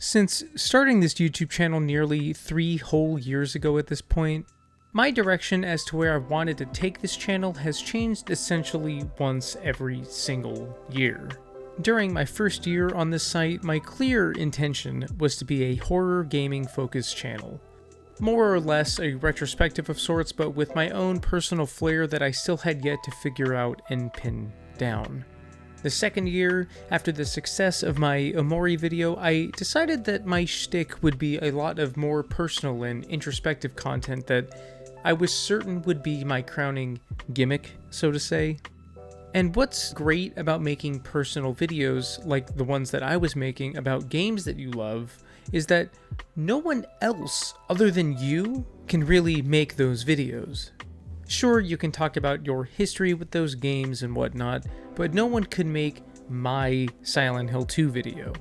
Since starting this YouTube channel nearly 3 whole years ago at this point, my direction as to where I wanted to take this channel has changed essentially once every single year. During my first year on this site, my clear intention was to be a horror gaming focused channel. More or less a retrospective of sorts, but with my own personal flair that I still had yet to figure out and pin down. The second year, after the success of my Omori video, I decided that my shtick would be a lot of more personal and introspective content that I was certain would be my crowning gimmick, so to say. And what's great about making personal videos like the ones that I was making about games that you love is that no one else other than you can really make those videos. Sure, you can talk about your history with those games and whatnot, but no one could make my Silent Hill 2 video.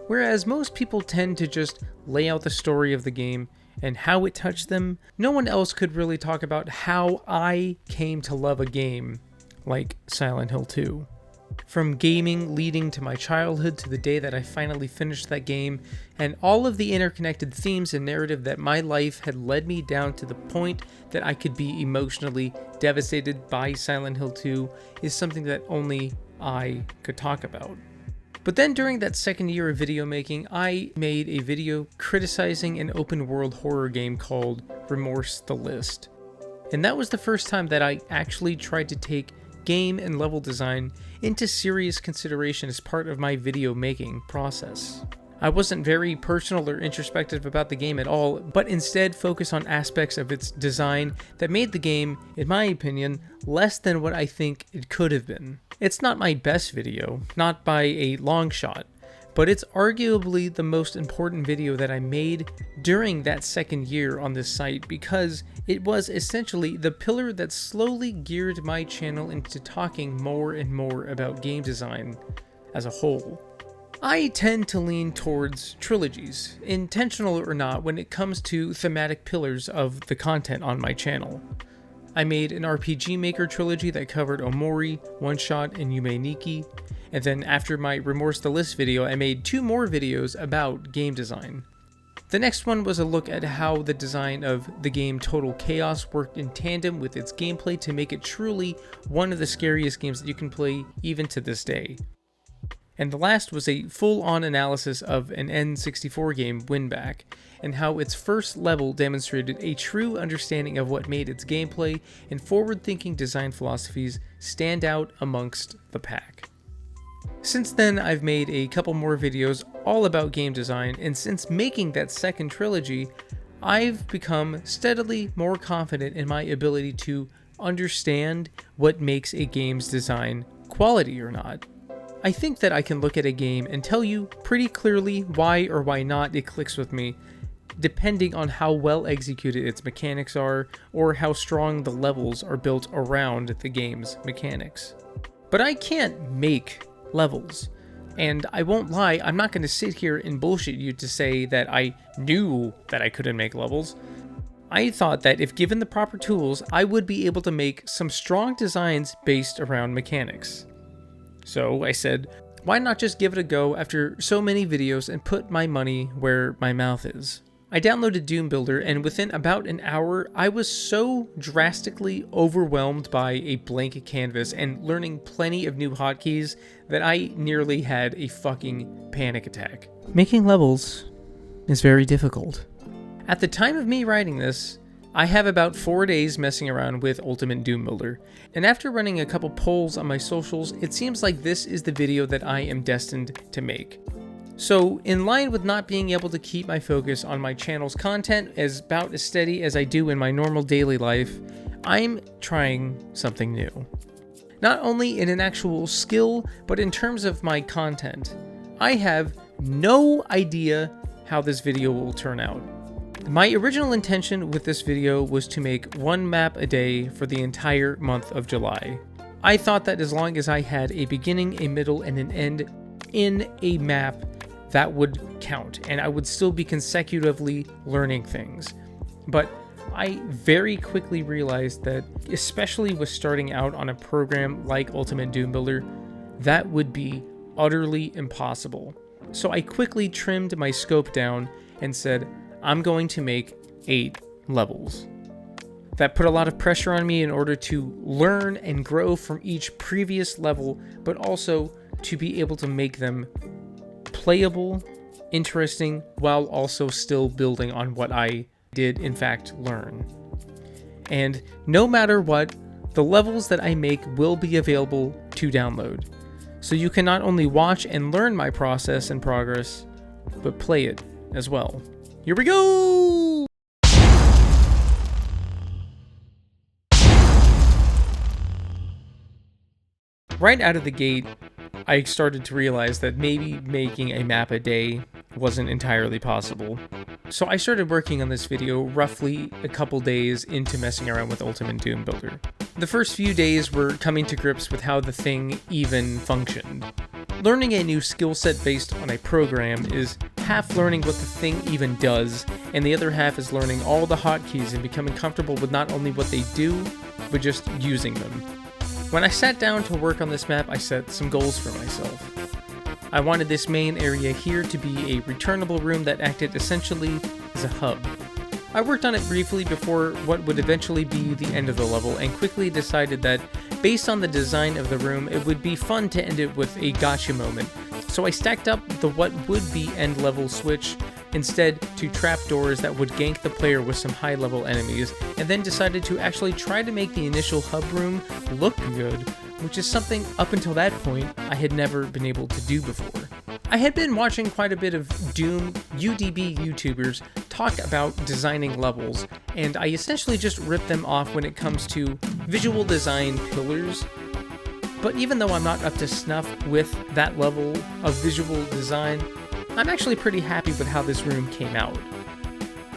Whereas most people tend to just lay out the story of the game and how it touched them, no one else could really talk about how I came to love a game like Silent Hill 2. From gaming leading to my childhood to the day that I finally finished that game, and all of the interconnected themes and narrative that my life had led me down to the point that I could be emotionally devastated by Silent Hill 2 is something that only I could talk about. But then during that second year of video making, I made a video criticizing an open world horror game called Remorse the List. And that was the first time that I actually tried to take game and level design into serious consideration as part of my video making process. I wasn't very personal or introspective about the game at all, but instead focused on aspects of its design that made the game, in my opinion, less than what I think it could have been. It's not my best video, not by a long shot, but it's arguably the most important video that I made during that second year on this site because it was essentially the pillar that slowly geared my channel into talking more and more about game design as a whole. I tend to lean towards trilogies, intentional or not, when it comes to thematic pillars of the content on my channel. I made an RPG Maker trilogy that covered Omori, One Shot, and Yume Nikki, and then after my Remorse the List video, I made 2 more videos about game design. The next one was a look at how the design of the game Total Chaos worked in tandem with its gameplay to make it truly one of the scariest games that you can play even to this day. And the last was a full-on analysis of an N64 game, Winback, and how its first level demonstrated a true understanding of what made its gameplay and forward-thinking design philosophies stand out amongst the pack. Since then, I've made a couple more videos all about game design, and since making that second trilogy, I've become steadily more confident in my ability to understand what makes a game's design quality or not. I think that I can look at a game and tell you pretty clearly why or why not it clicks with me, depending on how well executed its mechanics are or how strong the levels are built around the game's mechanics. But I can't make levels, and I won't lie, I'm not going to sit here and bullshit you to say that I knew that I couldn't make levels. I thought that if given the proper tools, I would be able to make some strong designs based around mechanics. So I said, why not just give it a go after so many videos and put my money where my mouth is? I downloaded Doom Builder, and within about an hour, I was so drastically overwhelmed by a blank canvas and learning plenty of new hotkeys that I nearly had a fucking panic attack. Making levels is very difficult. At the time of me writing this, I have about 4 days messing around with Ultimate Doom Builder, and after running a couple polls on my socials, it seems like this is the video that I am destined to make. So, in line with not being able to keep my focus on my channel's content as about as steady as I do in my normal daily life, I'm trying something new. Not only in an actual skill, but in terms of my content. I have no idea how this video will turn out. My original intention with this video was to make 1 map a day for the entire month of July. I thought that as long as I had a beginning, a middle, and an end in a map, that would count, and I would still be consecutively learning things. But I very quickly realized that, especially with starting out on a program like Ultimate Doom Builder, that would be utterly impossible. So I quickly trimmed my scope down and said, I'm going to make 8 levels. That put a lot of pressure on me in order to learn and grow from each previous level, but also to be able to make them playable, interesting, while also still building on what I did in fact learn. And no matter what, the levels that I make will be available to download. So you can not only watch and learn my process and progress, but play it as well. Here we go! Right out of the gate, I started to realize that maybe making a map a day wasn't entirely possible. So I started working on this video roughly a couple days into messing around with Ultimate Doom Builder. The first few days were coming to grips with how the thing even functioned. Learning a new skill set based on a program is half learning what the thing even does, and the other half is learning all the hotkeys and becoming comfortable with not only what they do, but just using them. When I sat down to work on this map, I set some goals for myself. I wanted this main area here to be a returnable room that acted essentially as a hub. I worked on it briefly before what would eventually be the end of the level, and quickly decided that, based on the design of the room, it would be fun to end it with a gotcha moment. So I stacked up the what would be end level switch instead to trapdoors that would gank the player with some high level enemies, and then decided to actually try to make the initial hub room look good, which is something up until that point I had never been able to do before. I had been watching quite a bit of Doom UDB Youtubers talk about designing levels, and I essentially just ripped them off when it comes to visual design pillars. But even though I'm not up to snuff with that level of visual design, I'm actually pretty happy with how this room came out.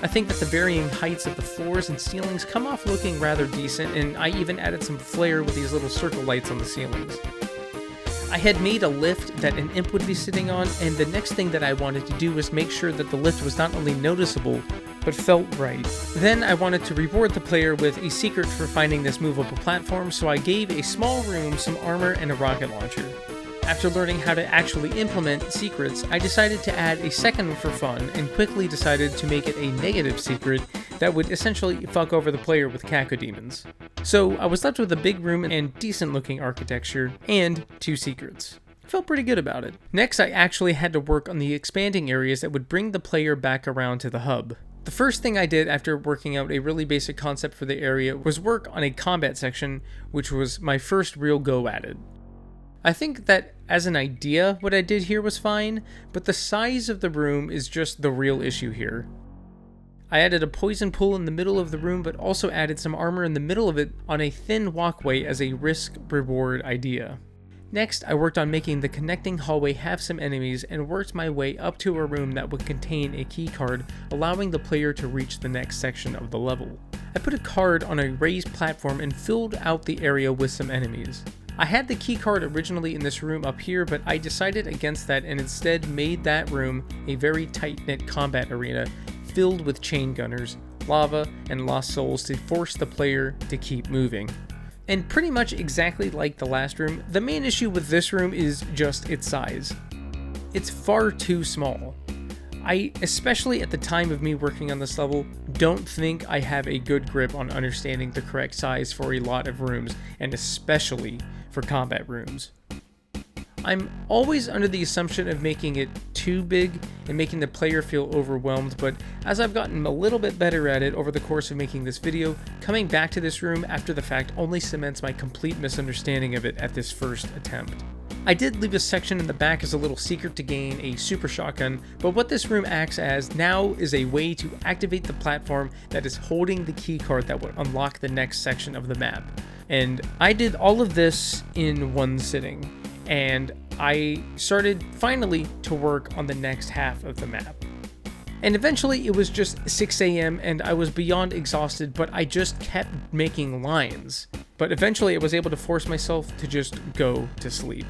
I think that the varying heights of the floors and ceilings come off looking rather decent, and I even added some flair with these little circle lights on the ceilings. I had made a lift that an imp would be sitting on, and the next thing that I wanted to do was make sure that the lift was not only noticeable, but felt right. Then I wanted to reward the player with a secret for finding this movable platform, so I gave a small room some armor and a rocket launcher. After learning how to actually implement secrets, I decided to add a second one for fun, and quickly decided to make it a negative secret that would essentially fuck over the player with cacodemons. So I was left with a big room and decent looking architecture, and 2 secrets. Felt pretty good about it. Next, I actually had to work on the expanding areas that would bring the player back around to the hub. The first thing I did after working out a really basic concept for the area was work on a combat section, which was my first real go at it. I think that as an idea, what I did here was fine, but the size of the room is just the real issue here. I added a poison pool in the middle of the room, but also added some armor in the middle of it on a thin walkway as a risk-reward idea. Next, I worked on making the connecting hallway have some enemies, and worked my way up to a room that would contain a key card, allowing the player to reach the next section of the level. I put a card on a raised platform and filled out the area with some enemies. I had the key card originally in this room up here, but I decided against that and instead made that room a very tight-knit combat arena filled with chain gunners, lava, and lost souls to force the player to keep moving. And pretty much exactly like the last room, the main issue with this room is just its size. It's far too small. I, especially at the time of me working on this level, don't think I have a good grip on understanding the correct size for a lot of rooms, and especially for combat rooms. I'm always under the assumption of making it too big and making the player feel overwhelmed, but as I've gotten a little bit better at it over the course of making this video, coming back to this room after the fact only cements my complete misunderstanding of it at this first attempt. I did leave a section in the back as a little secret to gain a super shotgun, but what this room acts as now is a way to activate the platform that is holding the key card that would unlock the next section of the map. And I did all of this in one sitting, and I started finally to work on the next half of the map. And eventually it was just 6 a.m. and I was beyond exhausted, but I just kept making lines. But eventually I was able to force myself to just go to sleep.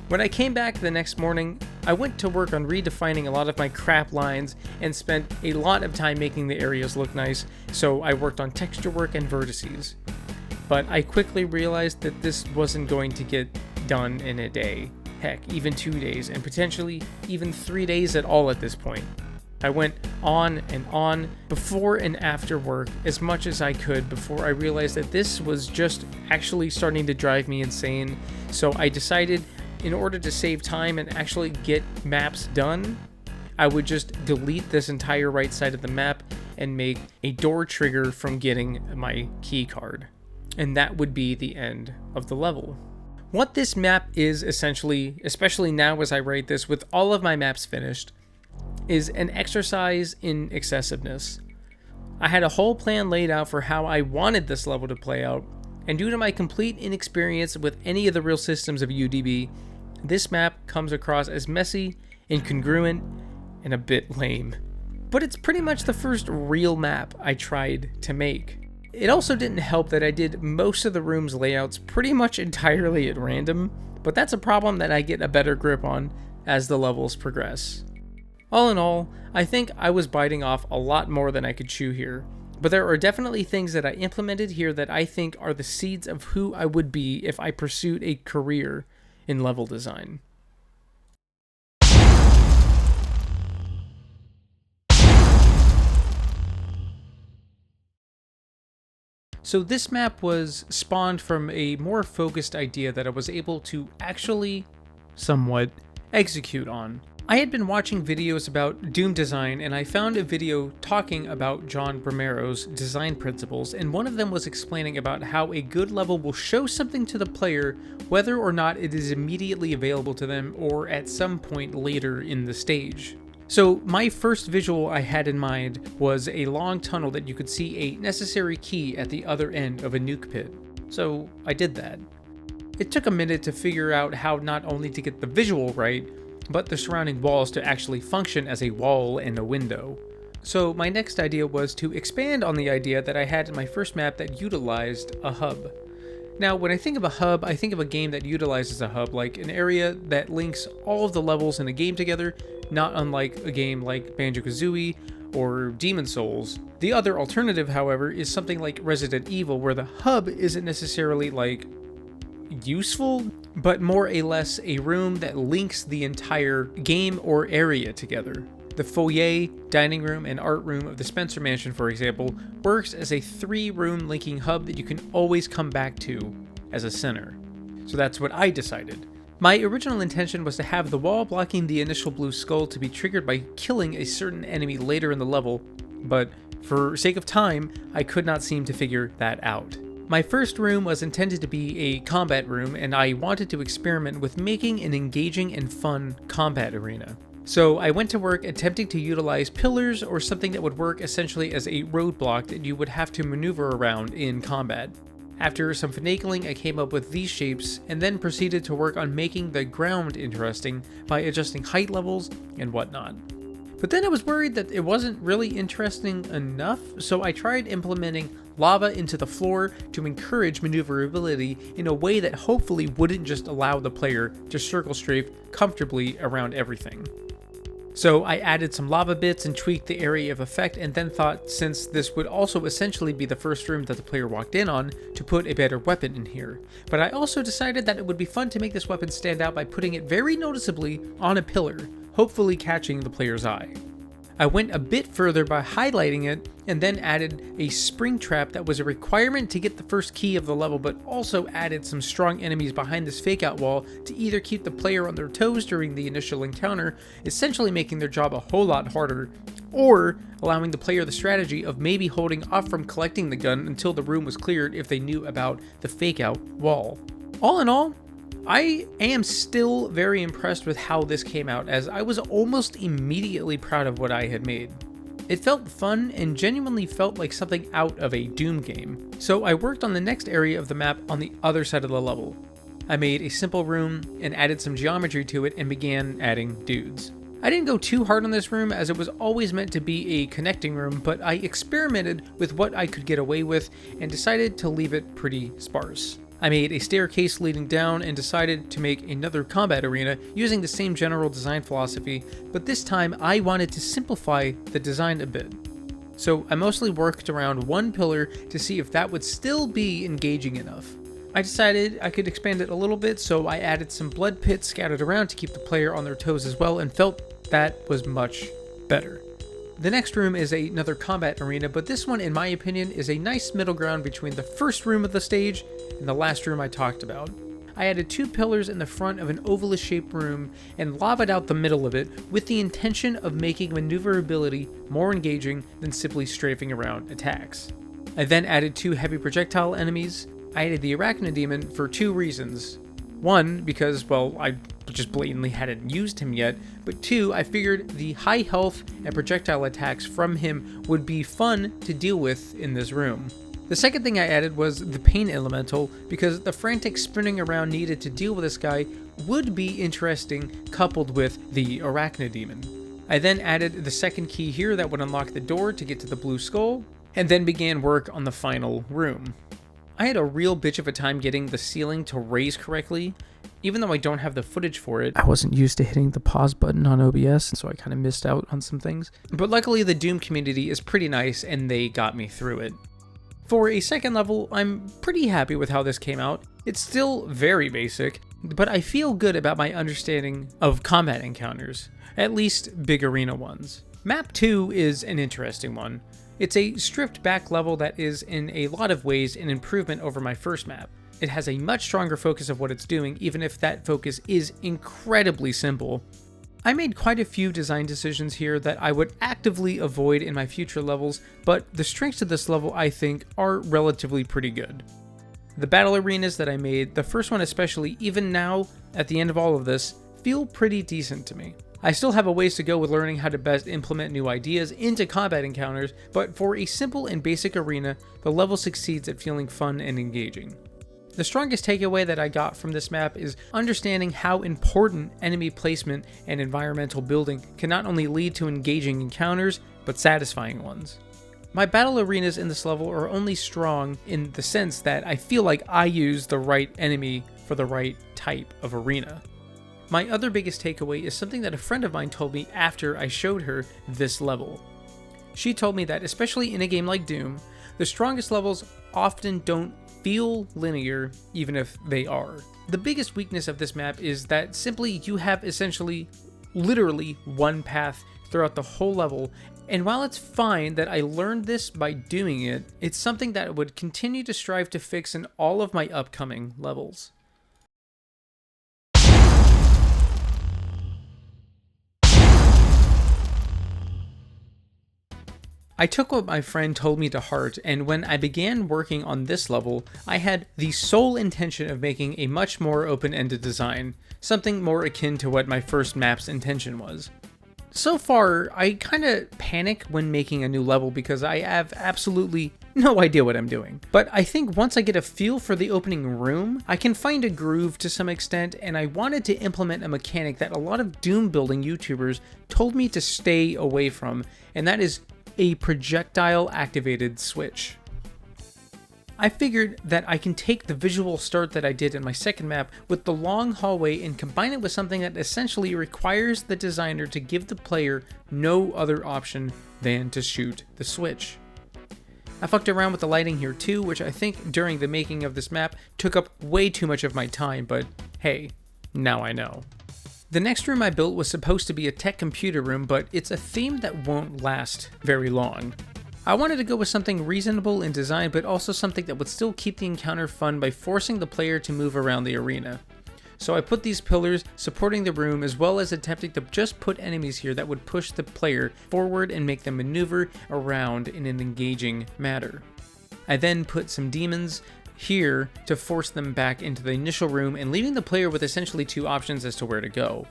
When I came back the next morning, I went to work on redefining a lot of my crap lines and spent a lot of time making the areas look nice, so I worked on texture work and vertices. But I quickly realized that this wasn't going to get done in a day. heck, even 2 days, and potentially even 3 days at all at this point. I went on and on before and after work as much as I could before I realized that this was just actually starting to drive me insane. So I decided, in order to save time and actually get maps done, I would just delete this entire right side of the map and make a door trigger from getting my key card. And that would be the end of the level. What this map is essentially, especially now as I write this with all of my maps finished, is an exercise in excessiveness. I had a whole plan laid out for how I wanted this level to play out, and due to my complete inexperience with any of the real systems of UDB, this map comes across as messy, incongruent, and a bit lame. But it's pretty much the first real map I tried to make. It also didn't help that I did most of the room's layouts pretty much entirely at random, but that's a problem that I get a better grip on as the levels progress. All in all, I think I was biting off a lot more than I could chew here, but there are definitely things that I implemented here that I think are the seeds of who I would be if I pursued a career in level design. So this map was spawned from a more focused idea that I was able to actually, somewhat, execute on. I had been watching videos about Doom design, and I found a video talking about John Romero's design principles, and one of them was explaining about how a good level will show something to the player whether or not it is immediately available to them or at some point later in the stage. So my first visual I had in mind was a long tunnel that you could see a necessary key at the other end of a nuke pit. So I did that. It took a minute to figure out how not only to get the visual right, but the surrounding walls to actually function as a wall and a window. So my next idea was to expand on the idea that I had in my first map that utilized a hub. Now, when I think of a hub, I think of a game that utilizes a hub, like an area that links all of the levels in a game together, not unlike a game like Banjo-Kazooie or Demon's Souls. The other alternative, however, is something like Resident Evil, where the hub isn't necessarily like useful, but more or less a room that links the entire game or area together. The foyer, dining room, and art room of the Spencer Mansion, for example, works as a 3-room linking hub that you can always come back to as a center. So that's what I decided. My original intention was to have the wall blocking the initial blue skull to be triggered by killing a certain enemy later in the level, but for sake of time, I could not seem to figure that out. My first room was intended to be a combat room, and I wanted to experiment with making an engaging and fun combat arena. So I went to work attempting to utilize pillars or something that would work essentially as a roadblock that you would have to maneuver around in combat. After some finagling, I came up with these shapes and then proceeded to work on making the ground interesting by adjusting height levels and whatnot. But then I was worried that it wasn't really interesting enough, so I tried implementing lava into the floor to encourage maneuverability in a way that hopefully wouldn't just allow the player to circle strafe comfortably around everything. So I added some lava bits and tweaked the area of effect, and then thought, since this would also essentially be the first room that the player walked in on, to put a better weapon in here. But I also decided that it would be fun to make this weapon stand out by putting it very noticeably on a pillar, hopefully catching the player's eye. I went a bit further by highlighting it, and then added a spring trap that was a requirement to get the first key of the level, but also added some strong enemies behind this fake out wall to either keep the player on their toes during the initial encounter, essentially making their job a whole lot harder, or allowing the player the strategy of maybe holding off from collecting the gun until the room was cleared if they knew about the fake out wall. All in all, I am still very impressed with how this came out, as I was almost immediately proud of what I had made. It felt fun and genuinely felt like something out of a Doom game. So I worked on the next area of the map on the other side of the level. I made a simple room and added some geometry to it and began adding dudes. I didn't go too hard on this room, as it was always meant to be a connecting room, but I experimented with what I could get away with and decided to leave it pretty sparse. I made a staircase leading down and decided to make another combat arena using the same general design philosophy, but this time I wanted to simplify the design a bit. So I mostly worked around one pillar to see if that would still be engaging enough. I decided I could expand it a little bit, so I added some blood pits scattered around to keep the player on their toes as well, and felt that was much better. The next room is another combat arena, but this one, in my opinion, is a nice middle ground between the first room of the stage and the last room I talked about. I added 2 pillars in the front of an oval shaped room and lavaed out the middle of it with the intention of making maneuverability more engaging than simply strafing around attacks. I then added 2 heavy projectile enemies. I added the Arachnodemon for 2 reasons. 1, because, well, I just blatantly hadn't used him yet, but 2, I figured the high health and projectile attacks from him would be fun to deal with in this room. The second thing I added was the Pain Elemental, because the frantic spinning around needed to deal with this guy would be interesting coupled with the Arachnodemon. I then added the second key here that would unlock the door to get to the blue skull, and then began work on the final room. I had a real bitch of a time getting the ceiling to raise correctly, even though I don't have the footage for it. I wasn't used to hitting the pause button on OBS, so I kind of missed out on some things. But luckily the Doom community is pretty nice and they got me through it. For a second level, I'm pretty happy with how this came out. It's still very basic, but I feel good about my understanding of combat encounters, at least big arena ones. Map 2 is an interesting one. It's a stripped back level that is in a lot of ways an improvement over my first map. It has a much stronger focus of what it's doing, even if that focus is incredibly simple. I made quite a few design decisions here that I would actively avoid in my future levels, but the strengths of this level I think are relatively pretty good. The battle arenas that I made, the first one especially, even now, at the end of all of this, feel pretty decent to me. I still have a ways to go with learning how to best implement new ideas into combat encounters, but for a simple and basic arena, the level succeeds at feeling fun and engaging. The strongest takeaway that I got from this map is understanding how important enemy placement and environmental building can not only lead to engaging encounters, but satisfying ones. My battle arenas in this level are only strong in the sense that I feel like I use the right enemy for the right type of arena. My other biggest takeaway is something that a friend of mine told me after I showed her this level. She told me that, especially in a game like Doom, the strongest levels often don't feel linear, even if they are. The biggest weakness of this map is that simply you have essentially, literally one path throughout the whole level, and while it's fine that I learned this by doing it, it's something that I would continue to strive to fix in all of my upcoming levels. I took what my friend told me to heart, and when I began working on this level, I had the sole intention of making a much more open-ended design, something more akin to what my first map's intention was. So far, I kinda panic when making a new level because I have absolutely no idea what I'm doing. But I think once I get a feel for the opening room, I can find a groove to some extent, and I wanted to implement a mechanic that a lot of Doom building YouTubers told me to stay away from, and that is a projectile activated switch. I figured that I can take the visual start that I did in my second map with the long hallway and combine it with something that essentially requires the designer to give the player no other option than to shoot the switch. I fucked around with the lighting here too, which I think during the making of this map took up way too much of my time, but hey, now I know. The next room I built was supposed to be a tech computer room, but it's a theme that won't last very long. I wanted to go with something reasonable in design, but also something that would still keep the encounter fun by forcing the player to move around the arena. So I put these pillars supporting the room, as well as attempting to just put enemies here that would push the player forward and make them maneuver around in an engaging manner. I then put some demons here to force them back into the initial room and leaving the player with essentially 2 options as to where to go.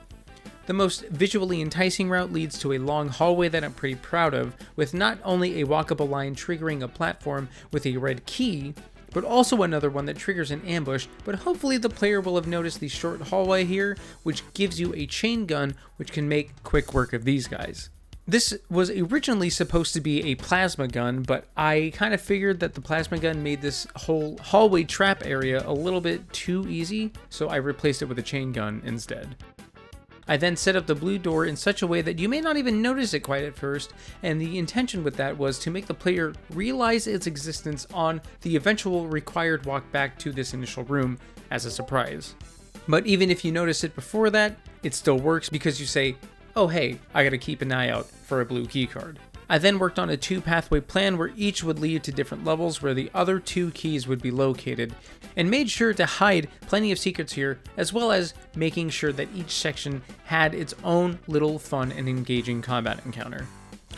The most visually enticing route leads to a long hallway that I'm pretty proud of, with not only a walkable line triggering a platform with a red key, but also another one that triggers an ambush, but hopefully the player will have noticed the short hallway here, which gives you a chain gun, which can make quick work of these guys. This was originally supposed to be a plasma gun, but I kind of figured that the plasma gun made this whole hallway trap area a little bit too easy, so I replaced it with a chain gun instead. I then set up the blue door in such a way that you may not even notice it quite at first, and the intention with that was to make the player realize its existence on the eventual required walk back to this initial room as a surprise. But even if you notice it before that, it still works because you say, oh hey, I gotta keep an eye out for a blue keycard. I then worked on a 2-pathway plan where each would lead to different levels where the other 2 keys would be located, and made sure to hide plenty of secrets here, as well as making sure that each section had its own little fun and engaging combat encounter.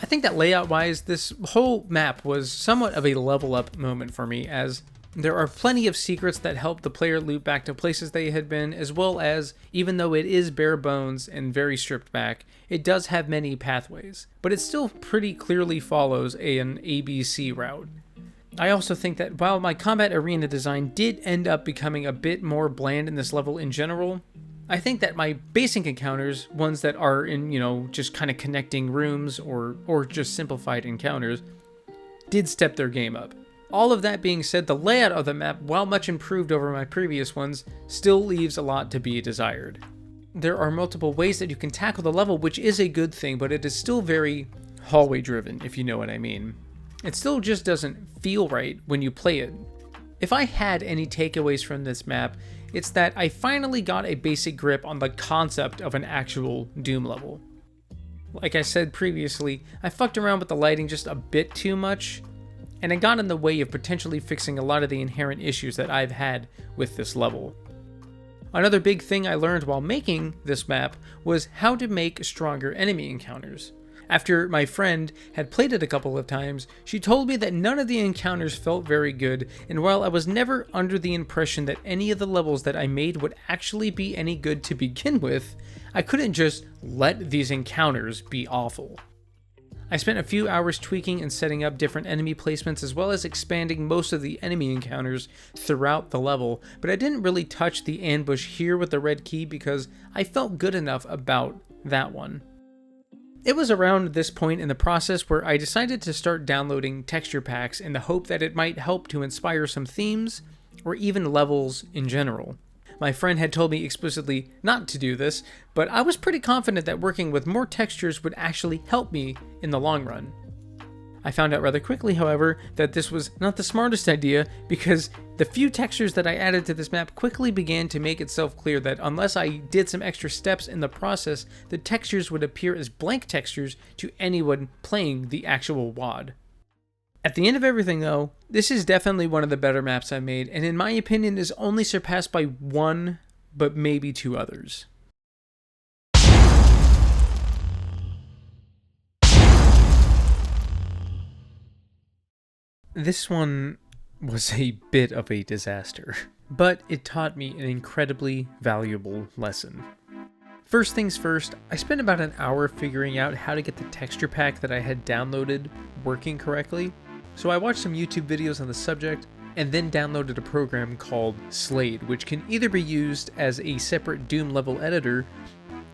I think that layout-wise, this whole map was somewhat of a level up moment for me, as there are plenty of secrets that help the player loop back to places they had been, as well as, even though it is bare bones and very stripped back, it does have many pathways, but it still pretty clearly follows an ABC route. I also think that while my combat arena design did end up becoming a bit more bland in this level in general, I think that my basic encounters, ones that are in, just kind of connecting rooms or just simplified encounters, did step their game up. All of that being said, the layout of the map, while much improved over my previous ones, still leaves a lot to be desired. There are multiple ways that you can tackle the level, which is a good thing, but it is still very hallway driven, if you know what I mean. It still just doesn't feel right when you play it. If I had any takeaways from this map, it's that I finally got a basic grip on the concept of an actual Doom level. Like I said previously, I fucked around with the lighting just a bit too much, and it got in the way of potentially fixing a lot of the inherent issues that I've had with this level. Another big thing I learned while making this map was how to make stronger enemy encounters. After my friend had played it a couple of times, she told me that none of the encounters felt very good, and while I was never under the impression that any of the levels that I made would actually be any good to begin with, I couldn't just let these encounters be awful. I spent a few hours tweaking and setting up different enemy placements, as well as expanding most of the enemy encounters throughout the level, but I didn't really touch the ambush here with the red key because I felt good enough about that one. It was around this point in the process where I decided to start downloading texture packs in the hope that it might help to inspire some themes, or even levels in general. My friend had told me explicitly not to do this, but I was pretty confident that working with more textures would actually help me in the long run. I found out rather quickly, however, that this was not the smartest idea, because the few textures that I added to this map quickly began to make itself clear that unless I did some extra steps in the process, the textures would appear as blank textures to anyone playing the actual WAD. At the end of everything though, this is definitely one of the better maps I've made, and in my opinion is only surpassed by one, but maybe 2 others. This one was a bit of a disaster, but it taught me an incredibly valuable lesson. First things first, I spent about an hour figuring out how to get the texture pack that I had downloaded working correctly. So I watched some YouTube videos on the subject, and then downloaded a program called Slade, which can either be used as a separate Doom level editor,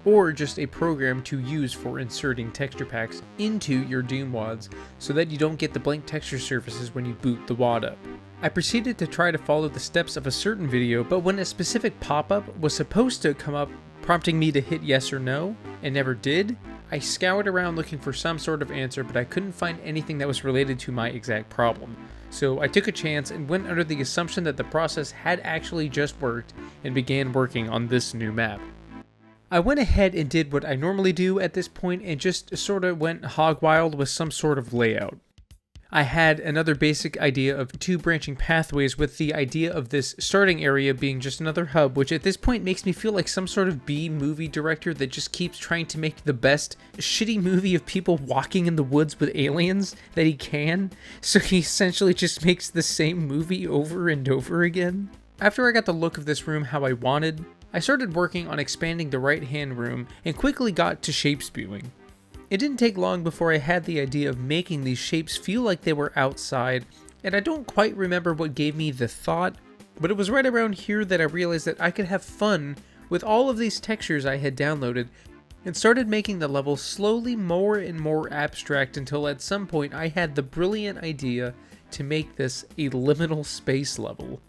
or just a program to use for inserting texture packs into your Doom WADs so that you don't get the blank texture surfaces when you boot the WAD up. I proceeded to try to follow the steps of a certain video, but when a specific pop-up was supposed to come up prompting me to hit yes or no, and never did, I scoured around looking for some sort of answer, but I couldn't find anything that was related to my exact problem. So I took a chance and went under the assumption that the process had actually just worked and began working on this new map. I went ahead and did what I normally do at this point and just sort of went hog wild with some sort of layout. I had another basic idea of 2 branching pathways, with the idea of this starting area being just another hub, which at this point makes me feel like some sort of B-movie director that just keeps trying to make the best shitty movie of people walking in the woods with aliens that he can, so he essentially just makes the same movie over and over again. After I got the look of this room how I wanted, I started working on expanding the right-hand room and quickly got to shape spewing. It didn't take long before I had the idea of making these shapes feel like they were outside, and I don't quite remember what gave me the thought, but it was right around here that I realized that I could have fun with all of these textures I had downloaded, and started making the level slowly more and more abstract until at some point I had the brilliant idea to make this a liminal space level.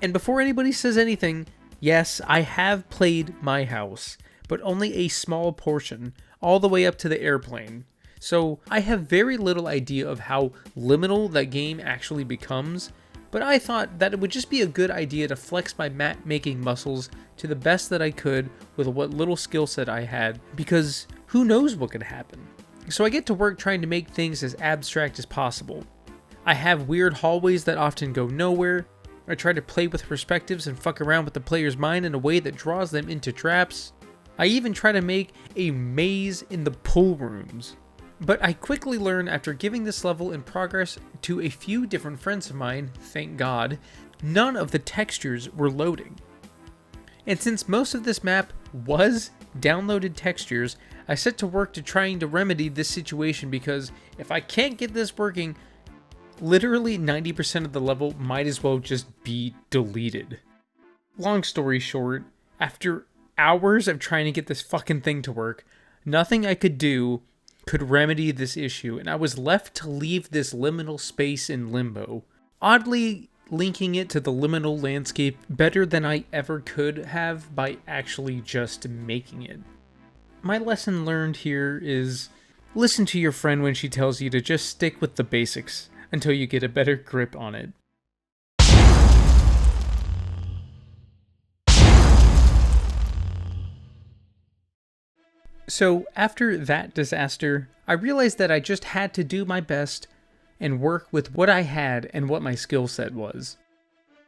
And before anybody says anything, yes, I have played My House, but only a small portion, all the way up to the airplane. So I have very little idea of how liminal that game actually becomes, but I thought that it would just be a good idea to flex my map making muscles to the best that I could with what little skill set I had, because who knows what could happen. So I get to work trying to make things as abstract as possible. I have weird hallways that often go nowhere. I try to play with perspectives and fuck around with the player's mind in a way that draws them into traps. I even try to make a maze in the pool rooms. But I quickly learn after giving this level in progress to a few different friends of mine, thank God, none of the textures were loading. And since most of this map was downloaded textures, I set to work to trying to remedy this situation, because if I can't get this working, literally 90% of the level might as well just be deleted. Long story short, after hours of trying to get this fucking thing to work, nothing I could do could remedy this issue, and I was left to leave this liminal space in limbo, oddly linking it to the liminal landscape better than I ever could have by actually just making it. My lesson learned here is listen to your friend when she tells you to just stick with the basics until you get a better grip on it. So after that disaster, I realized that I just had to do my best and work with what I had and what my skill set was.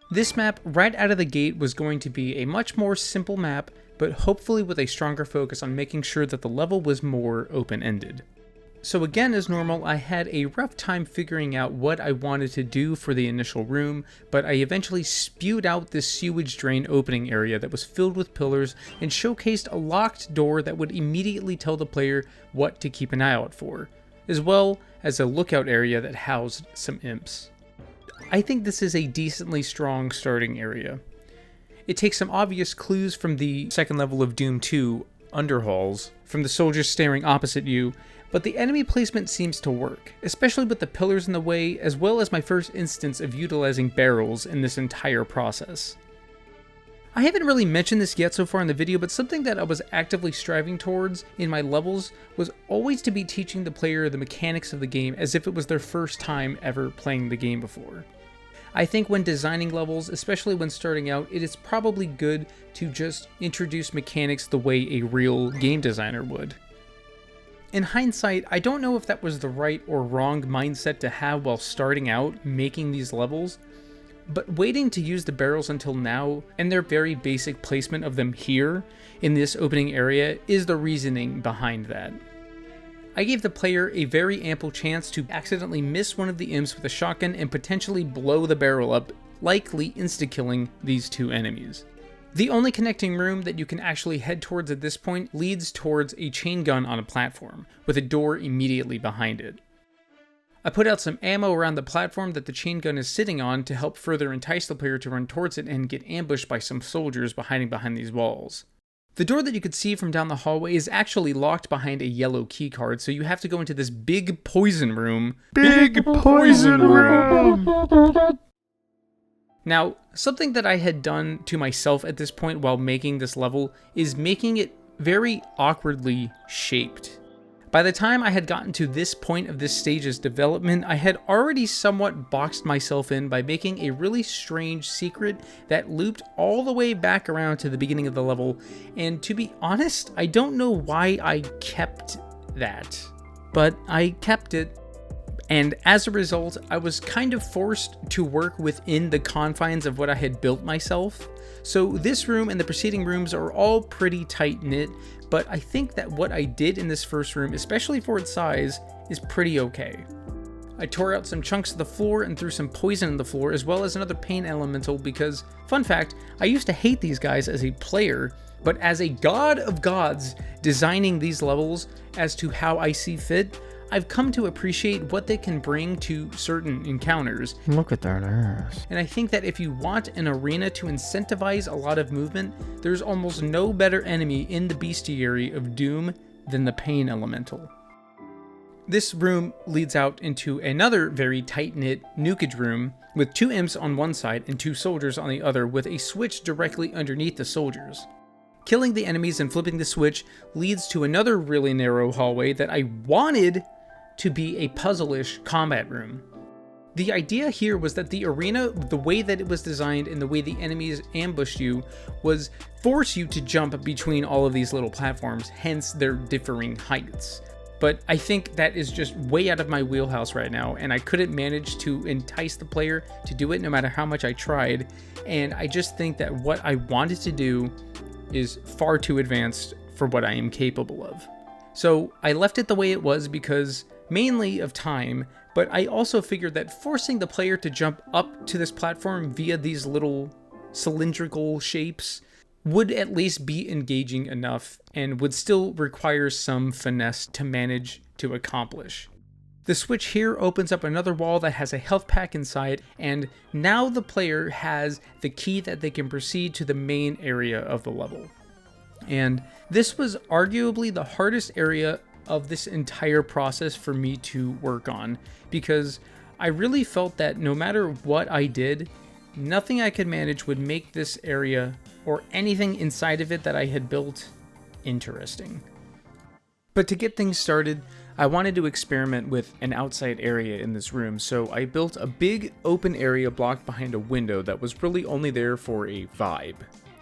This map right out of the gate was going to be a much more simple map, but hopefully with a stronger focus on making sure that the level was more open-ended. So again, as normal, I had a rough time figuring out what I wanted to do for the initial room, but I eventually spewed out this sewage drain opening area that was filled with pillars and showcased a locked door that would immediately tell the player what to keep an eye out for, as well as a lookout area that housed some imps. I think this is a decently strong starting area. It takes some obvious clues from the second level of Doom 2, Underhalls, from the soldiers staring opposite you, but the enemy placement seems to work, especially with the pillars in the way, as well as my first instance of utilizing barrels in this entire process. I haven't really mentioned this yet so far in the video, but something that I was actively striving towards in my levels was always to be teaching the player the mechanics of the game as if it was their first time ever playing the game before. I think when designing levels, especially when starting out, it is probably good to just introduce mechanics the way a real game designer would. In hindsight, I don't know if that was the right or wrong mindset to have while starting out making these levels, but waiting to use the barrels until now, and their very basic placement of them here in this opening area, is the reasoning behind that. I gave the player a very ample chance to accidentally miss one of the imps with a shotgun and potentially blow the barrel up, likely insta-killing these two enemies. The only connecting room that you can actually head towards at this point leads towards a chain gun on a platform, with a door immediately behind it. I put out some ammo around the platform that the chain gun is sitting on to help further entice the player to run towards it and get ambushed by some soldiers hiding behind these walls. The door that you could see from down the hallway is actually locked behind a yellow keycard, so you have to go into this big poison room. Big poison room! Now, something that I had done to myself at this point while making this level is making it very awkwardly shaped. By the time I had gotten to this point of this stage's development, I had already somewhat boxed myself in by making a really strange secret that looped all the way back around to the beginning of the level, and to be honest, I don't know why I kept that, but I kept it. And as a result, I was kind of forced to work within the confines of what I had built myself. So this room and the preceding rooms are all pretty tight-knit, but I think that what I did in this first room, especially for its size, is pretty okay. I tore out some chunks of the floor and threw some poison in the floor, as well as another pain elemental because, fun fact, I used to hate these guys as a player, but as a god of gods designing these levels as to how I see fit, I've come to appreciate what they can bring to certain encounters. Look at that ass. And I think that if you want an arena to incentivize a lot of movement, there's almost no better enemy in the bestiary of Doom than the Pain Elemental. This room leads out into another very tight-knit nukage room with two imps on one side and two soldiers on the other, with a switch directly underneath the soldiers. Killing the enemies and flipping the switch leads to another really narrow hallway that I wanted to be a puzzle-ish combat room. The idea here was that the arena, the way that it was designed and the way the enemies ambushed you, was force you to jump between all of these little platforms, hence their differing heights. But I think that is just way out of my wheelhouse right now, and I couldn't manage to entice the player to do it no matter how much I tried, and I just think that what I wanted to do is far too advanced for what I am capable of. So I left it the way it was because mainly of time, but I also figured that forcing the player to jump up to this platform via these little cylindrical shapes would at least be engaging enough and would still require some finesse to manage to accomplish. The switch here opens up another wall that has a health pack inside, and now the player has the key that they can proceed to the main area of the level. And this was arguably the hardest area of this entire process for me to work on, because I really felt that no matter what I did, nothing I could manage would make this area or anything inside of it that I had built interesting. But to get things started, I wanted to experiment with an outside area in this room, so I built a big open area blocked behind a window that was really only there for a vibe.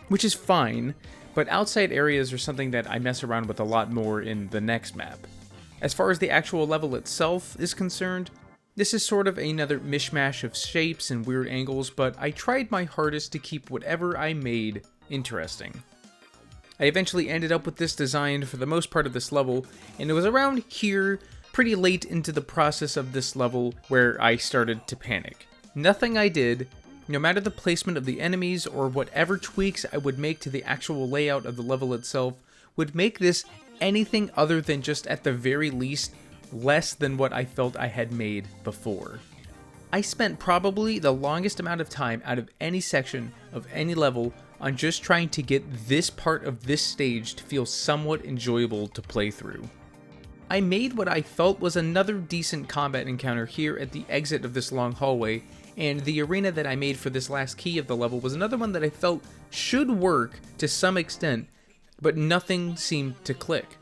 Which is fine, but outside areas are something that I mess around with a lot more in the next map. As far as the actual level itself is concerned, this is sort of another mishmash of shapes and weird angles, but I tried my hardest to keep whatever I made interesting. I eventually ended up with this design for the most part of this level, and it was around here, pretty late into the process of this level, where I started to panic. Nothing I did, no matter the placement of the enemies or whatever tweaks I would make to the actual layout of the level itself, would make this anything other than just at the very least less than what I felt I had made before. I spent probably the longest amount of time out of any section of any level on just trying to get this part of this stage to feel somewhat enjoyable to play through. I made what I felt was another decent combat encounter here at the exit of this long hallway, and the arena that I made for this last key of the level was another one that I felt should work to some extent, but nothing seemed to click.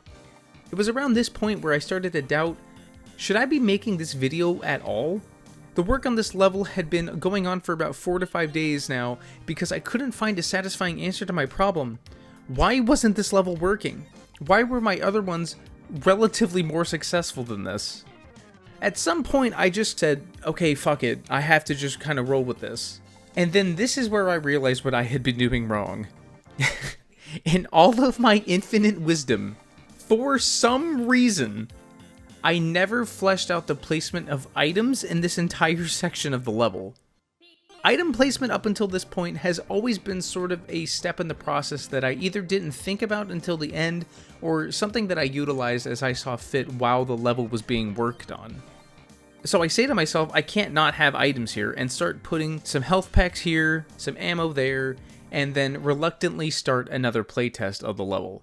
It was around this point where I started to doubt, should I be making this video at all? The work on this level had been going on for about 4 to 5 days now because I couldn't find a satisfying answer to my problem. Why wasn't this level working? Why were my other ones relatively more successful than this? At some point I just said, okay, fuck it, I have to just kind of roll with this. And then this is where I realized what I had been doing wrong. In all of my infinite wisdom, for some reason, I never fleshed out the placement of items in this entire section of the level. Item placement up until this point has always been sort of a step in the process that I either didn't think about until the end, or something that I utilized as I saw fit while the level was being worked on. So I say to myself, I can't not have items here, and start putting some health packs here, some ammo there, and then reluctantly start another playtest of the level.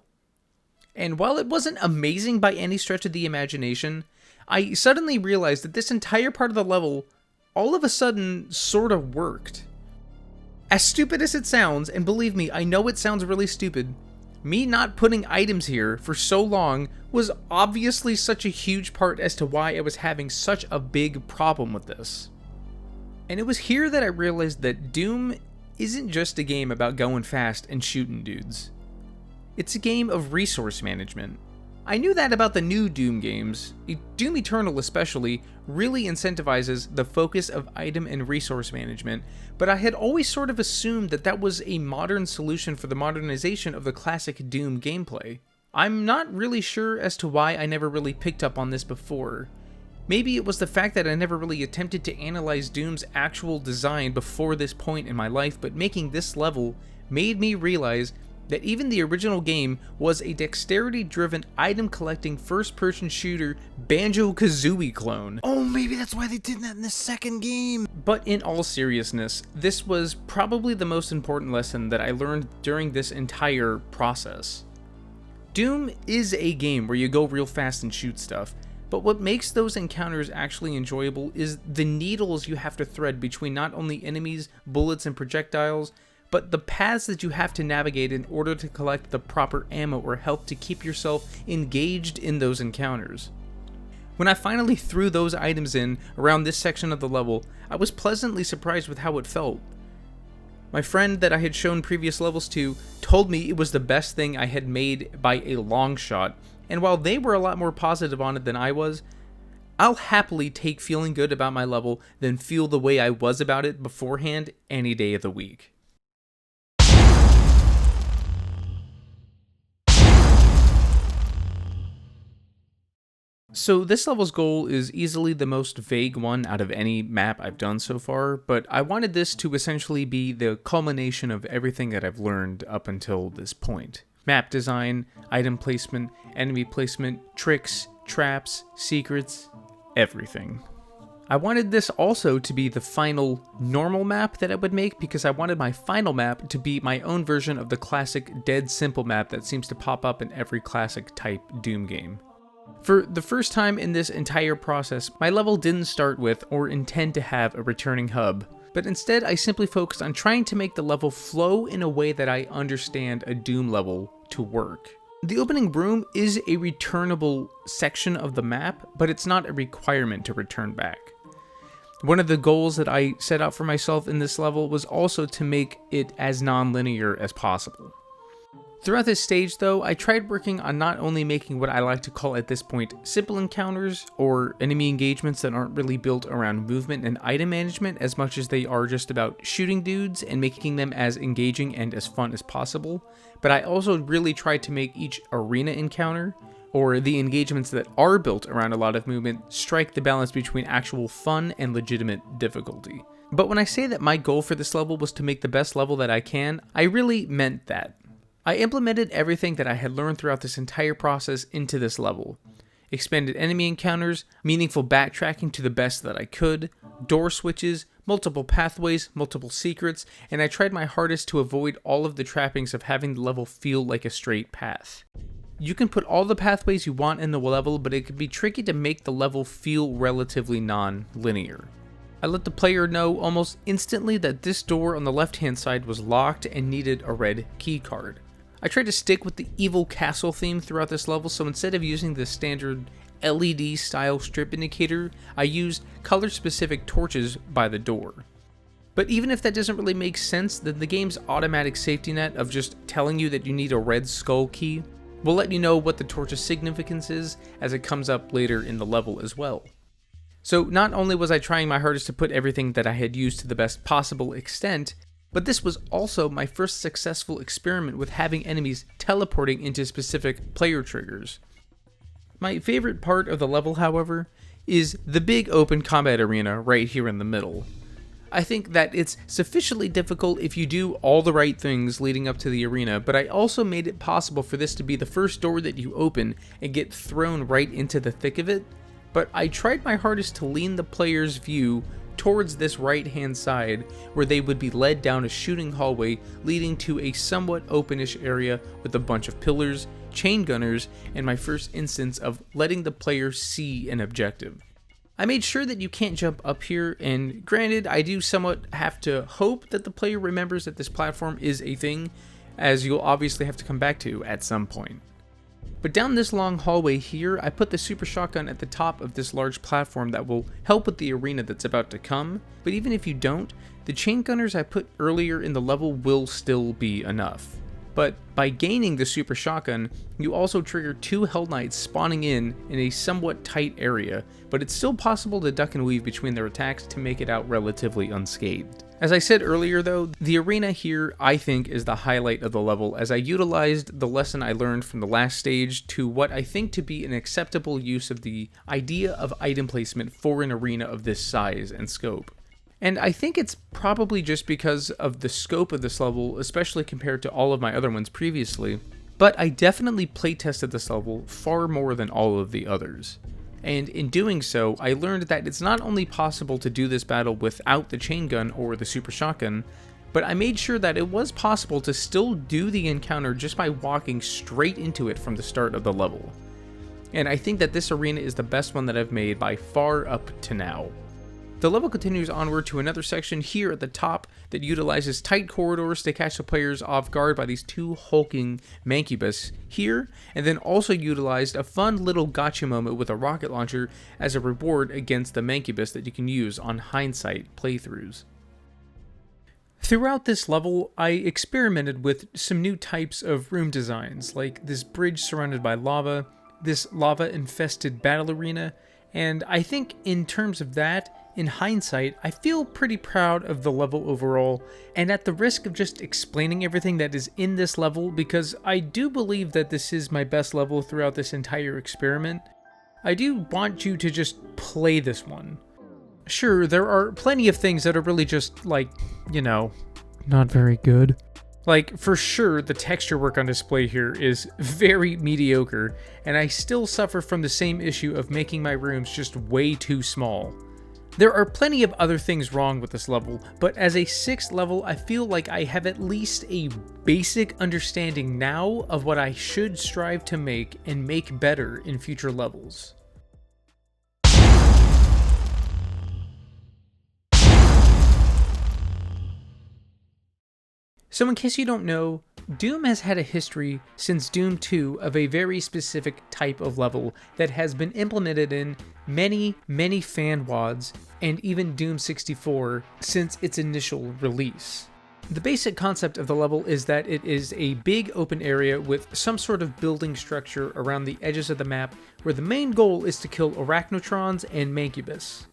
And while it wasn't amazing by any stretch of the imagination, I suddenly realized that this entire part of the level all of a sudden sort of worked. As stupid as it sounds, and believe me, I know it sounds really stupid, me not putting items here for so long was obviously such a huge part as to why I was having such a big problem with this. And it was here that I realized that Doom isn't just a game about going fast and shooting dudes. It's a game of resource management. I knew that about the new Doom games. Doom Eternal especially really incentivizes the focus of item and resource management, but I had always sort of assumed that that was a modern solution for the modernization of the classic Doom gameplay. I'm not really sure as to why I never really picked up on this before. Maybe it was the fact that I never really attempted to analyze Doom's actual design before this point in my life, but making this level made me realize that even the original game was a dexterity-driven item-collecting first-person shooter Banjo-Kazooie clone. Oh, maybe that's why they did that in the second game! But in all seriousness, this was probably the most important lesson that I learned during this entire process. Doom is a game where you go real fast and shoot stuff, but what makes those encounters actually enjoyable is the needles you have to thread between not only enemies, bullets, and projectiles, but the paths that you have to navigate in order to collect the proper ammo or health to keep yourself engaged in those encounters. When I finally threw those items in around this section of the level, I was pleasantly surprised with how it felt. My friend that I had shown previous levels to told me it was the best thing I had made by a long shot, and while they were a lot more positive on it than I was, I'll happily take feeling good about my level than feel the way I was about it beforehand any day of the week. So this level's goal is easily the most vague one out of any map I've done so far, but I wanted this to essentially be the culmination of everything that I've learned up until this point. Map design, item placement, enemy placement, tricks, traps, secrets, everything. I wanted this also to be the final normal map that I would make because I wanted my final map to be my own version of the classic dead simple map that seems to pop up in every classic type Doom game. For the first time in this entire process, my level didn't start with or intend to have a returning hub, but instead I simply focused on trying to make the level flow in a way that I understand a Doom level to work. The opening room is a returnable section of the map, but it's not a requirement to return back. One of the goals that I set out for myself in this level was also to make it as non-linear as possible. Throughout this stage though, I tried working on not only making what I like to call at this point simple encounters or enemy engagements that aren't really built around movement and item management as much as they are just about shooting dudes and making them as engaging and as fun as possible, but I also really tried to make each arena encounter, or the engagements that are built around a lot of movement, strike the balance between actual fun and legitimate difficulty. But when I say that my goal for this level was to make the best level that I can, I really meant that. I implemented everything that I had learned throughout this entire process into this level. Expanded enemy encounters, meaningful backtracking to the best that I could, door switches, multiple pathways, multiple secrets, and I tried my hardest to avoid all of the trappings of having the level feel like a straight path. You can put all the pathways you want in the level, but it can be tricky to make the level feel relatively non-linear. I let the player know almost instantly that this door on the left-hand side was locked and needed a red key card. I tried to stick with the evil castle theme throughout this level, so instead of using the standard LED style strip indicator, I used color-specific torches by the door. But even if that doesn't really make sense, then the game's automatic safety net of just telling you that you need a red skull key will let you know what the torch's significance is as it comes up later in the level as well. So not only was I trying my hardest to put everything that I had used to the best possible extent, but this was also my first successful experiment with having enemies teleporting into specific player triggers. My favorite part of the level, however, is the big open combat arena right here in the middle. I think that it's sufficiently difficult if you do all the right things leading up to the arena, but I also made it possible for this to be the first door that you open and get thrown right into the thick of it, but I tried my hardest to lean the player's view towards this right hand side where they would be led down a shooting hallway leading to a somewhat openish area with a bunch of pillars, chain gunners, and my first instance of letting the player see an objective. I made sure that you can't jump up here, and granted I do somewhat have to hope that the player remembers that this platform is a thing, as you'll obviously have to come back to at some point. But down this long hallway here, I put the super shotgun at the top of this large platform that will help with the arena that's about to come, but even if you don't, the chain gunners I put earlier in the level will still be enough. But by gaining the super shotgun, you also trigger 2 Hell Knights spawning in a somewhat tight area, but it's still possible to duck and weave between their attacks to make it out relatively unscathed. As I said earlier though, the arena here I think is the highlight of the level, as I utilized the lesson I learned from the last stage to what I think to be an acceptable use of the idea of item placement for an arena of this size and scope. And I think it's probably just because of the scope of this level, especially compared to all of my other ones previously, but I definitely playtested this level far more than all of the others. And in doing so, I learned that it's not only possible to do this battle without the chain gun or the super shotgun, but I made sure that it was possible to still do the encounter just by walking straight into it from the start of the level. And I think that this arena is the best one that I've made by far up to now. The level continues onward to another section here at the top that utilizes tight corridors to catch the players off guard by these two hulking mancubus here, and then also utilized a fun little gotcha moment with a rocket launcher as a reward against the mancubus that you can use on hindsight playthroughs. Throughout this level, I experimented with some new types of room designs, like this bridge surrounded by lava, this lava-infested battle arena, and I think in terms of that, in hindsight, I feel pretty proud of the level overall, and at the risk of just explaining everything that is in this level, because I do believe that this is my best level throughout this entire experiment, I do want you to just play this one. Sure, there are plenty of things that are really just, like, you know, not very good. Like, for sure, the texture work on display here is very mediocre, and I still suffer from the same issue of making my rooms just way too small. There are plenty of other things wrong with this level, but as a 6th level, I feel like I have at least a basic understanding now of what I should strive to make and make better in future levels. So in case you don't know, Doom has had a history since Doom 2 of a very specific type of level that has been implemented in many fan WADs and even Doom 64 since its initial release. The basic concept of the level is that it is a big open area with some sort of building structure around the edges of the map where the main goal is to kill arachnotrons and mancubus.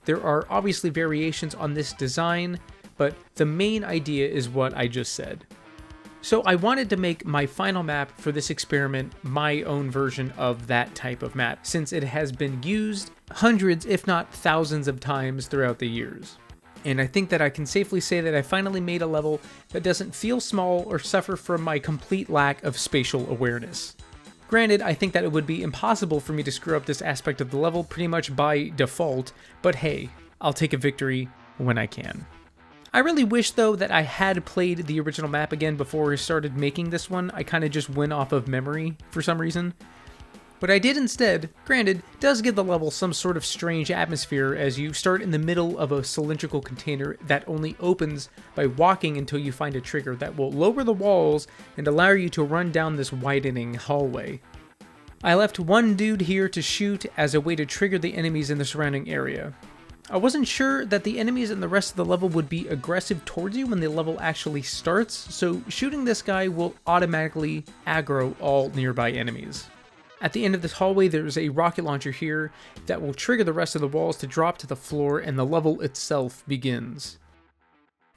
There are obviously variations on this design, but the main idea is what I just said. So I wanted to make my final map for this experiment my own version of that type of map, since it has been used hundreds if not thousands of times throughout the years. And I think that I can safely say that I finally made a level that doesn't feel small or suffer from my complete lack of spatial awareness. Granted, I think that it would be impossible for me to screw up this aspect of the level pretty much by default, but hey, I'll take a victory when I can. I really wish, though, that I had played the original map again before I started making this one. I kind of just went off of memory for some reason. But I did instead. Granted, it does give the level some sort of strange atmosphere as you start in the middle of a cylindrical container that only opens by walking until you find a trigger that will lower the walls and allow you to run down this widening hallway. I left one dude here to shoot as a way to trigger the enemies in the surrounding area. I wasn't sure that the enemies in the rest of the level would be aggressive towards you when the level actually starts, so shooting this guy will automatically aggro all nearby enemies. At the end of this hallway, there's a rocket launcher here that will trigger the rest of the walls to drop to the floor, and the level itself begins.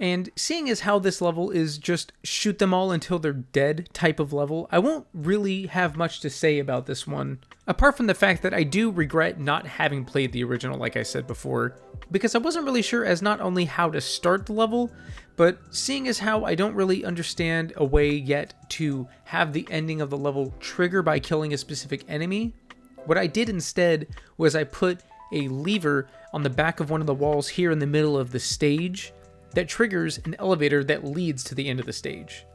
And seeing as how this level is just shoot them all until they're dead type of level, I won't really have much to say about this one, apart from the fact that I do regret not having played the original like I said before, because I wasn't really sure as not only how to start the level, but seeing as how I don't really understand a way yet to have the ending of the level trigger by killing a specific enemy, what I did instead was I put a lever on the back of one of the walls here in the middle of the stage that triggers an elevator that leads to the end of the stage.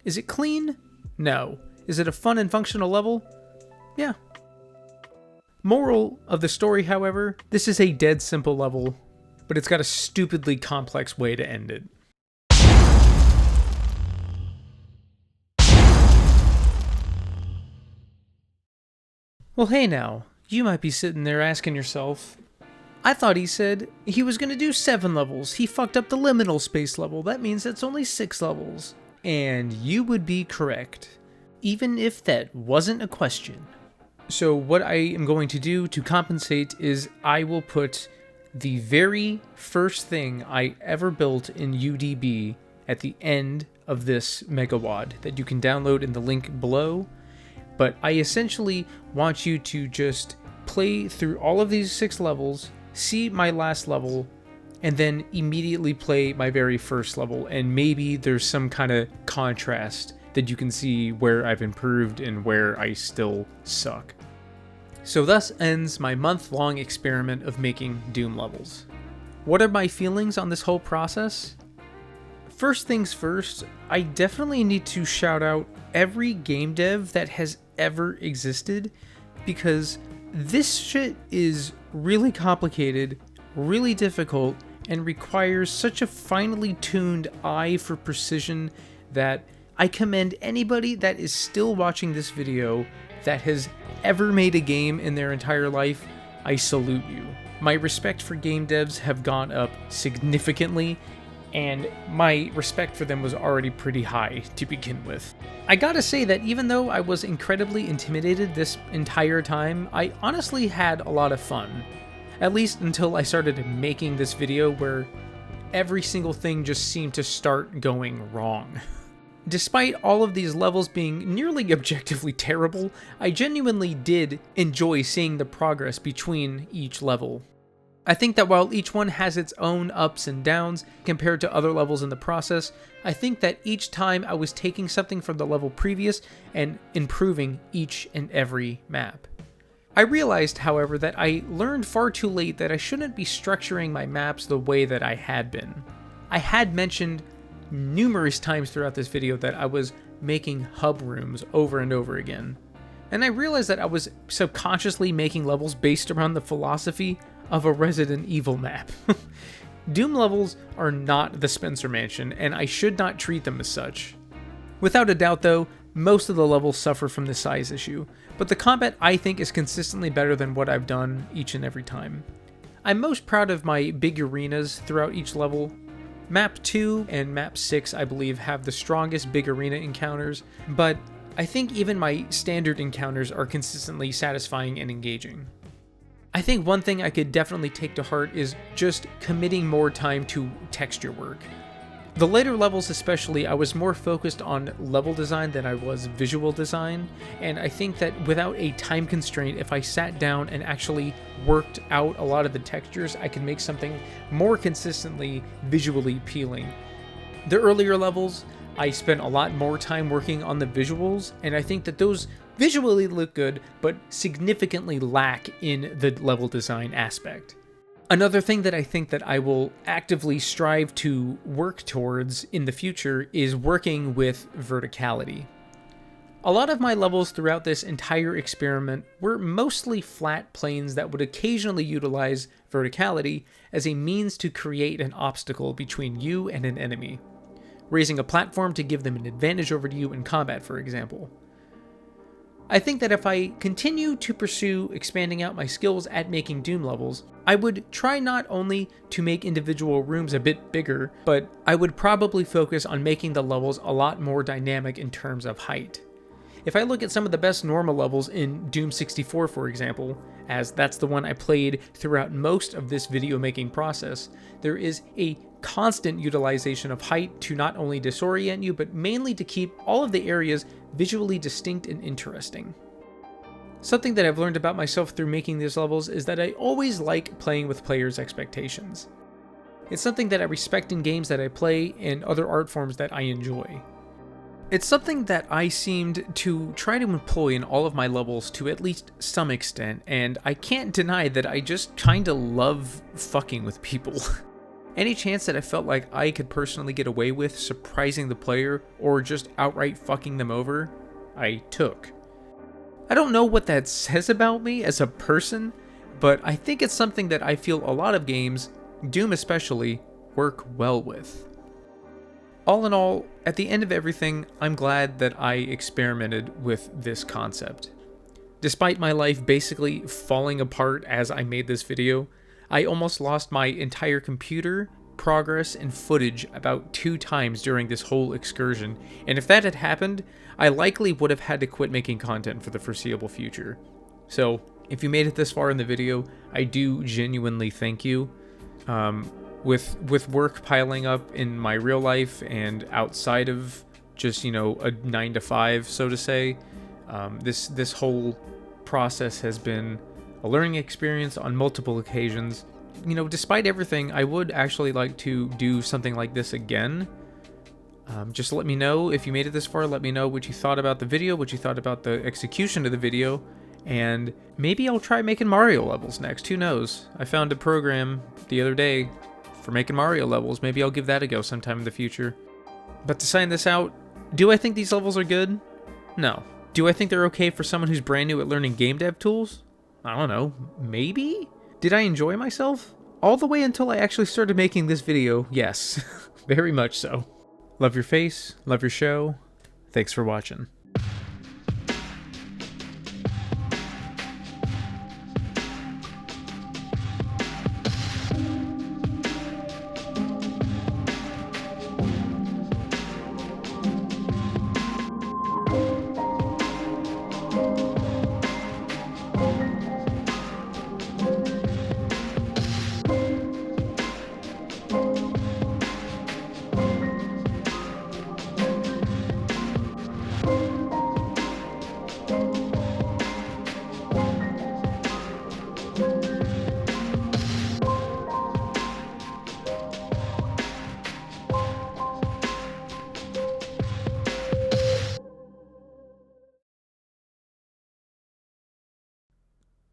Is it clean? No. Is it a fun and functional level? Yeah. Moral of the story, however, this is a dead simple level, but it's got a stupidly complex way to end it. Well, hey now, you might be sitting there asking yourself, I thought he said he was going to do 7 levels. He fucked up the liminal space level. That means that's only 6 levels. And you would be correct, even if that wasn't a question. So what I am going to do to compensate is I will put the very first thing I ever built in UDB at the end of this megawad that you can download in the link below. But I essentially want you to just play through all of these 6 levels, see my last level, and then immediately play my very first level, and maybe there's some kind of contrast that you can see where I've improved and where I still suck. So thus ends my month-long experiment of making Doom levels. What are my feelings on this whole process? First things first, I definitely need to shout out every game dev that has ever existed, because this shit is really complicated, really difficult and requires such a finely tuned eye for precision that I commend anybody that is still watching this video that has ever made a game in their entire life. I salute you. My respect for game devs have gone up significantly, and my respect for them was already pretty high to begin with. I gotta say that even though I was incredibly intimidated this entire time, I honestly had a lot of fun. At least until I started making this video where every single thing just seemed to start going wrong. Despite all of these levels being nearly objectively terrible, I genuinely did enjoy seeing the progress between each level. I think that while each one has its own ups and downs compared to other levels in the process, I think that each time I was taking something from the level previous and improving each and every map. I realized, however, that I learned far too late that I shouldn't be structuring my maps the way that I had been. I had mentioned numerous times throughout this video that I was making hub rooms over and over again. And I realized that I was subconsciously making levels based around the philosophy of a Resident Evil map. Doom levels are not the Spencer Mansion, and I should not treat them as such. Without a doubt though, most of the levels suffer from the size issue, but the combat I think is consistently better than what I've done each and every time. I'm most proud of my big arenas throughout each level. Map 2 and Map 6 I believe have the strongest big arena encounters, but I think even my standard encounters are consistently satisfying and engaging. I think one thing I could definitely take to heart is just committing more time to texture work. The later levels especially, I was more focused on level design than I was visual design, and I think that without a time constraint, if I sat down and actually worked out a lot of the textures, I could make something more consistently visually appealing. The earlier levels, I spent a lot more time working on the visuals, and I think that those visually look good, but significantly lack in the level design aspect. Another thing that I think that I will actively strive to work towards in the future is working with verticality. A lot of my levels throughout this entire experiment were mostly flat planes that would occasionally utilize verticality as a means to create an obstacle between you and an enemy, raising a platform to give them an advantage over you in combat, for example. I think that if I continue to pursue expanding out my skills at making Doom levels, I would try not only to make individual rooms a bit bigger, but I would probably focus on making the levels a lot more dynamic in terms of height. If I look at some of the best normal levels in Doom 64, for example, as that's the one I played throughout most of this video making process, there is a constant utilization of height to not only disorient you, but mainly to keep all of the areas visually distinct and interesting. Something that I've learned about myself through making these levels is that I always like playing with players' expectations. It's something that I respect in games that I play and other art forms that I enjoy. It's something that I seemed to try to employ in all of my levels to at least some extent, and I can't deny that I just kinda love fucking with people. Any chance that I felt like I could personally get away with surprising the player or just outright fucking them over, I took. I don't know what that says about me as a person, but I think it's something that I feel a lot of games, Doom especially, work well with. All in all, at the end of everything, I'm glad that I experimented with this concept. Despite my life basically falling apart as I made this video, I almost lost my entire computer, progress, and footage about 2 times during this whole excursion, and if that had happened, I likely would have had to quit making content for the foreseeable future. So, if you made it this far in the video, I do genuinely thank you. With work piling up in my real life and outside of just, a 9 to 5, so to say, this whole process has been a learning experience on multiple occasions. Despite everything, I would actually like to do something like this again. Just let me know if you made it this far. Let me know what you thought about the video, what you thought about the execution of the video, and maybe I'll try making Mario levels next. Who knows? I found a program the other day for making Mario levels. Maybe I'll give that a go sometime in the future. But to sign this out, do I think these levels are good? No. Do I think they're okay for someone who's brand new at learning game dev tools? I don't know. Maybe? Did I enjoy myself? all the way until I actually started making this video, yes. Very much so. Love your face, love your show. Thanks for watching.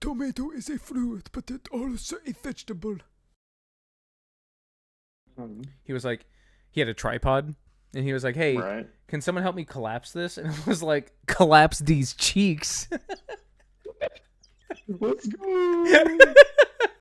Tomato is a fruit, but it also a vegetable. He was like, he had a tripod, and he was like, hey, Right. can someone help me collapse this? And I was like, collapse these cheeks. Let's go.